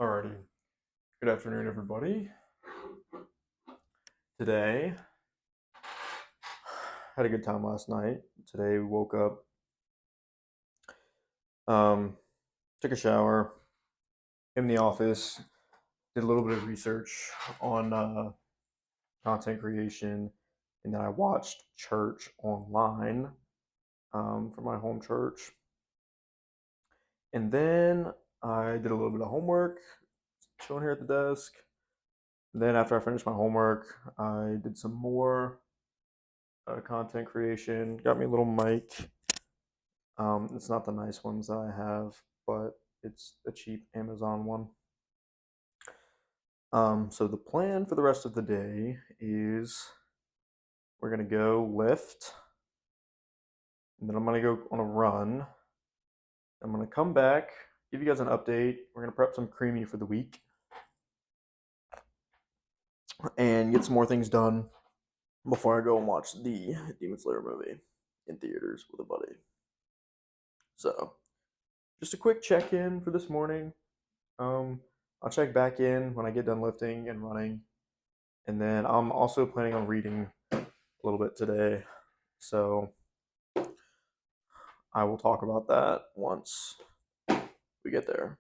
Alrighty. Good afternoon, everybody. Today, had a good time last night. Today, we woke up, um, took a shower, in the office, did a little bit of research on content creation, and then I watched church online from my home church. And then I did a little bit of homework, chilling here at the desk. And then after I finished my homework, I did some more content creation. Got me a little mic. It's not the nice ones that I have, but it's a cheap Amazon one. So the plan for the rest of the day is we're gonna go lift, and then I'm gonna go on a run. I'm gonna come back, give you guys an update. We're gonna prep some creamy for the week and get some more things done before I go and watch the Demon Slayer movie in theaters with a buddy. So, just a quick check-in for this morning. Um, I'll check back in when I get done lifting and running, and then I'm also planning on reading a little bit today. So I will talk about that once we get there.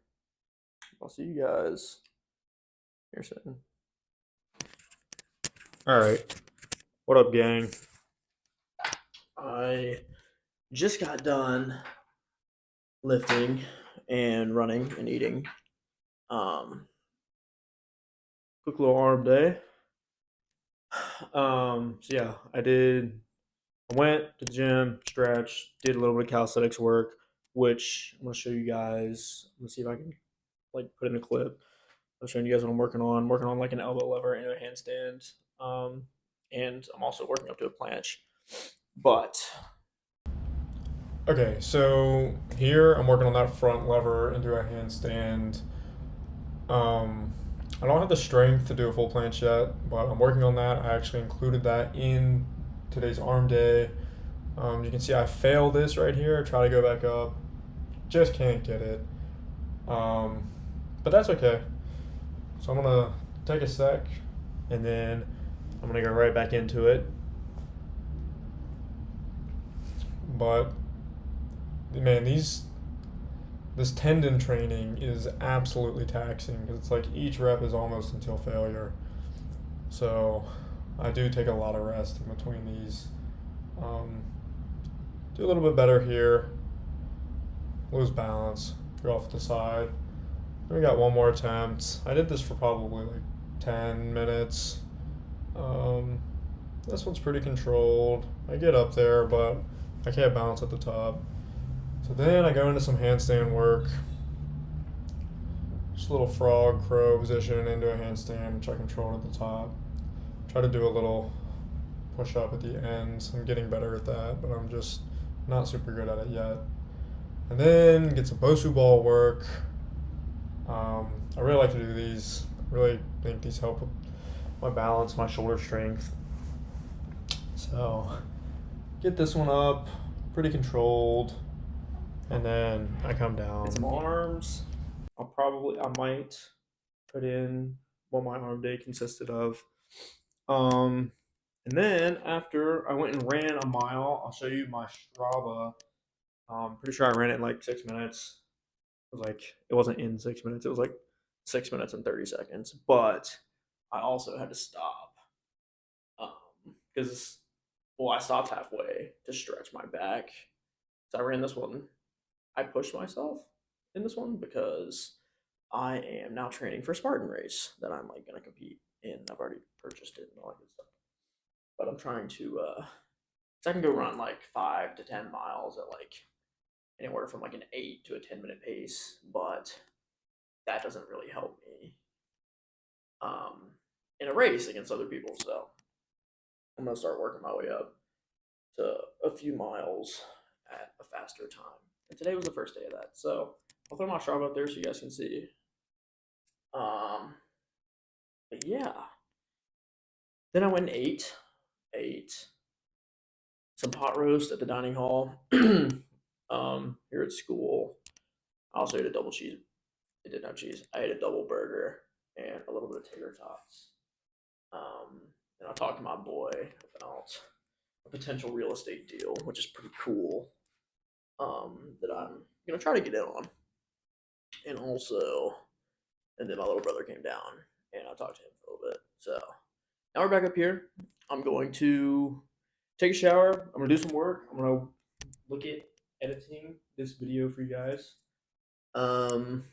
I'll see you guys here soon. All right. What up, gang? I just got done lifting and running and eating. Quick little arm day. So yeah, I went to the gym, stretched, did a little bit of calisthenics work, which I'm gonna show you guys. Let's see if I can like put in a clip. I'm showing you guys what I'm working on. I'm working on like an elbow lever and a handstand. And I'm also working up to a planche. But okay, so here I'm working on that front lever into a handstand. Um, I don't have the strength to do a full planche yet, but I'm working on that. I actually included that in today's arm day. You can see I failed this right here. Try to go back up, just can't get it. Um, but that's okay. So I'm gonna take a sec, and then I'm gonna go right back into it. But man, this tendon training is absolutely taxing because it's like each rep is almost until failure. So I do take a lot of rest in between these. Um, do a little bit better here. Lose balance. Go off to the side. Then we got one more attempt. I did this for probably like 10 minutes. Um, this one's pretty controlled. I get up there, but I can't balance at the top. So then I go into some handstand work. Just a little frog crow position into a handstand, which I control at the top. Try to do a little push up at the ends. I'm getting better at that, but I'm just not super good at it yet. And then get some Bosu ball work. I really like to do these. I really think these help with my balance, my shoulder strength. So get this one up, pretty controlled, and then I come down. Some arms. I might put in what my arm day consisted of. And then after I went and ran a mile, I'll show you my Strava. Pretty sure I ran it in like 6 minutes. It wasn't in 6 minutes. It was like 6 minutes and 30 seconds. But I also had to stop because I stopped halfway to stretch my back. So I ran this one. I pushed myself in this one because I am now training for a Spartan race that I'm like gonna compete in. I've already purchased it and all that good stuff. But I'm trying to so I can go run like 5 to 10 miles at like anywhere from like an 8 to a 10 minute pace, but that doesn't really help me in a race against other people. So I'm gonna start working my way up to a few miles at a faster time. And today was the first day of that, so I'll throw my Strava up there so you guys can see. Um, but yeah, then I went and ate some pot roast at the dining hall here at school. I also ate a double cheese It didn't have cheese. I ate a double burger and a little bit of tater tots. And I talked to my boy about a potential real estate deal, which is pretty cool. That I'm gonna try to get in on. And also, and then my little brother came down and I talked to him for a little bit. So now we're back up here. I'm going to take a shower. I'm gonna do some work. I'm gonna look at editing this video for you guys. Um,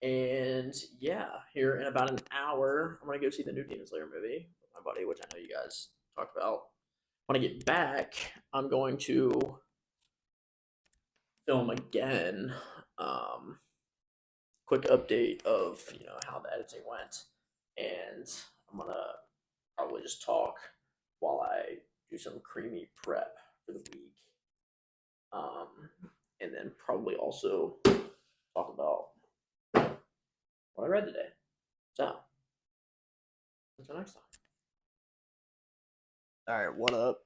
and yeah, here in about an hour, I'm gonna go see the new Demon Slayer movie with my buddy, which I know you guys talked about. When I get back, I'm going to film again. Quick update of how the editing went, and I'm gonna probably just talk while I do some creamy prep for the week. Um, and then probably also talk about what I read today. So, until next time. All right, what up?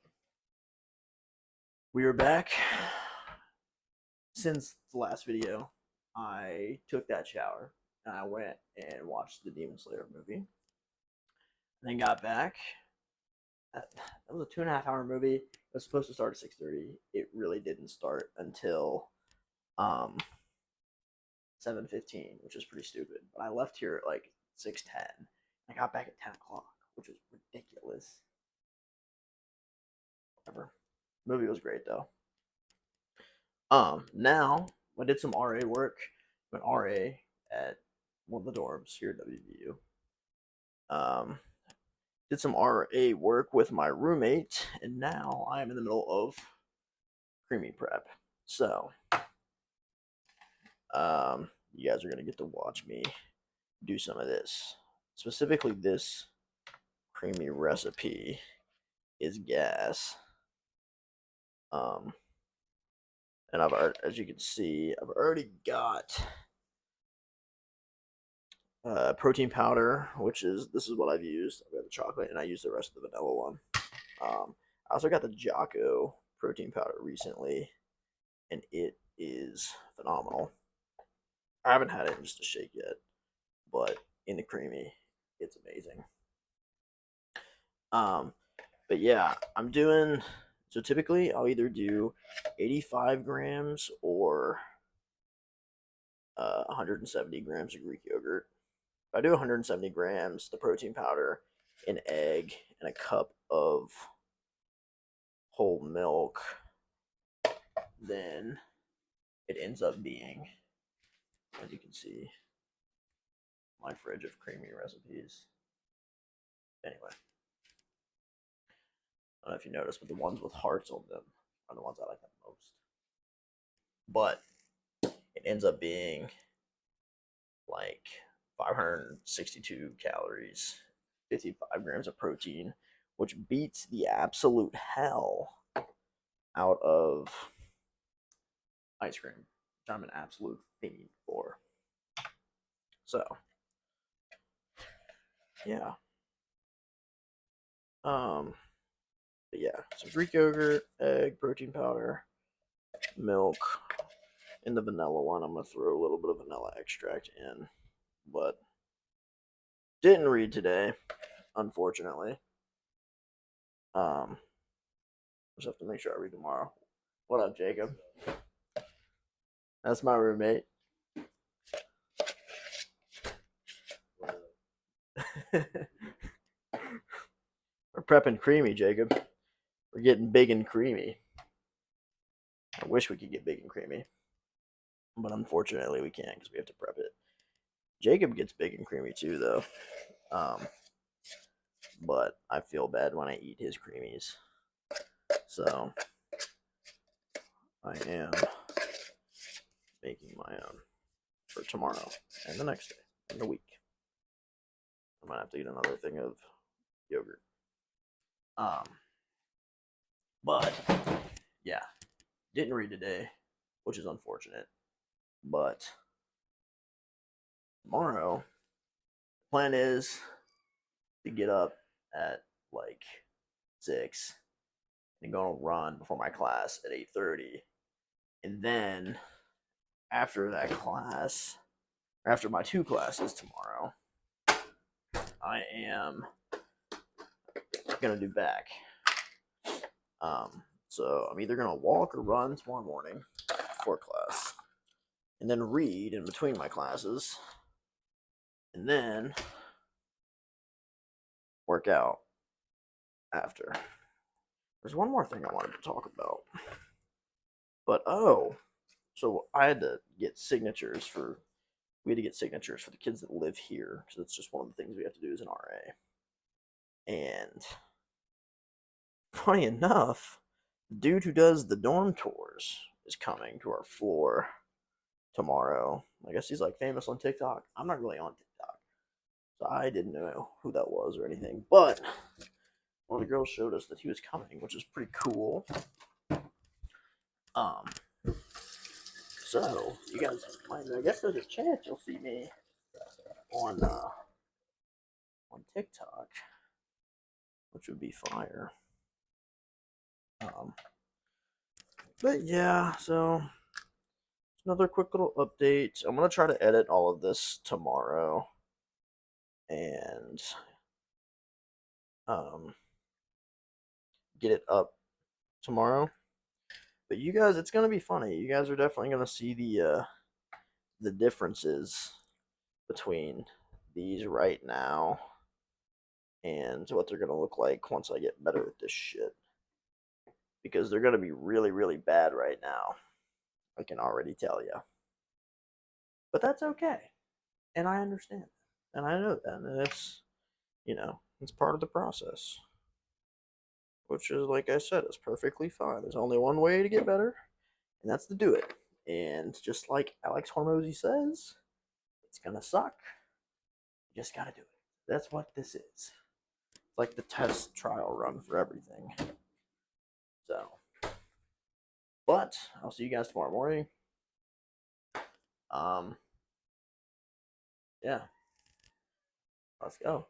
We are back. Since the last video, I took that shower and I went and watched the Demon Slayer movie. And then got back. That was a 2.5 hour movie. It was supposed to start at 6:30. It really didn't start until 7:15, which is pretty stupid. But I left here at like 6:10. I got back at 10 o'clock, which was ridiculous. Whatever. The movie was great though. Now I did some RA work. I'm an RA at one of the dorms here at WVU. Did some RA work with my roommate, and now I'm in the middle of creamy prep. So, you guys are gonna get to watch me do some of this. Specifically, this creamy recipe is gas. And as you can see, I've already got protein powder, this is what I've used. I've got the chocolate, and I used the rest of the vanilla one. I also got the Jocko protein powder recently, and it is phenomenal. I haven't had it in just a shake yet, but in the creamy, it's amazing. But yeah, I'm doing. So typically, I'll either do 85 grams or 170 grams of Greek yogurt. If I do 170 grams, the protein powder, an egg, and a cup of whole milk, then it ends up being, as you can see, my fridge of creamy recipes. Anyway, I don't know if you noticed, but the ones with hearts on them are the ones I like the most. But it ends up being like 562 calories, 55 grams of protein, which beats the absolute hell out of ice cream, which I'm an absolute fiend for. So, yeah. But yeah, so Greek yogurt, egg, protein powder, milk. In the vanilla one, I'm gonna throw a little bit of vanilla extract in, but didn't read today, unfortunately. Just have to make sure I read tomorrow. What up, Jacob? That's my roommate. We're prepping creamy, Jacob. We're getting big and creamy. I wish we could get big and creamy, but unfortunately we can't because we have to prep it. Jacob gets big and creamy too, though. But I feel bad when I eat his creamies. So I am making my own for tomorrow and the next day and the week. I might have to eat another thing of yogurt. But yeah, didn't read today, which is unfortunate. But tomorrow, plan is to get up at like 6 and go on a run before my class at 8:30, and then after that class, after my 2 classes tomorrow, I am gonna do back. So I'm either gonna walk or run tomorrow morning before class, and then read in between my classes, and then work out after. There's one more thing I wanted to talk about, but so I had to get signatures for. We had to get signatures for the kids that live here, because it's just one of the things we have to do as an RA. And funny enough, the dude who does the dorm tours is coming to our floor tomorrow. I guess he's like famous on TikTok. I'm not really on TikTok, so I didn't know who that was or anything. But one of the girls showed us that he was coming, which is pretty cool. Um, so you guys might, I guess there's a chance you'll see me on TikTok, which would be fire. But yeah, so another quick little update. I'm gonna try to edit all of this tomorrow, and get it up tomorrow. But you guys, it's gonna be funny. You guys are definitely gonna see the differences between these right now and what they're gonna look like once I get better at this shit. Because they're gonna be really, really bad right now. I can already tell you. But that's okay, and I understand, and I know that, and it's it's part of the process. Which is, like I said, is perfectly fine. There's only one way to get better, and that's to do it. And just like Alex Hormozy says, it's gonna suck. You just gotta do it. That's what this is. It's like the test trial run for everything. So, but I'll see you guys tomorrow morning. Yeah, let's go.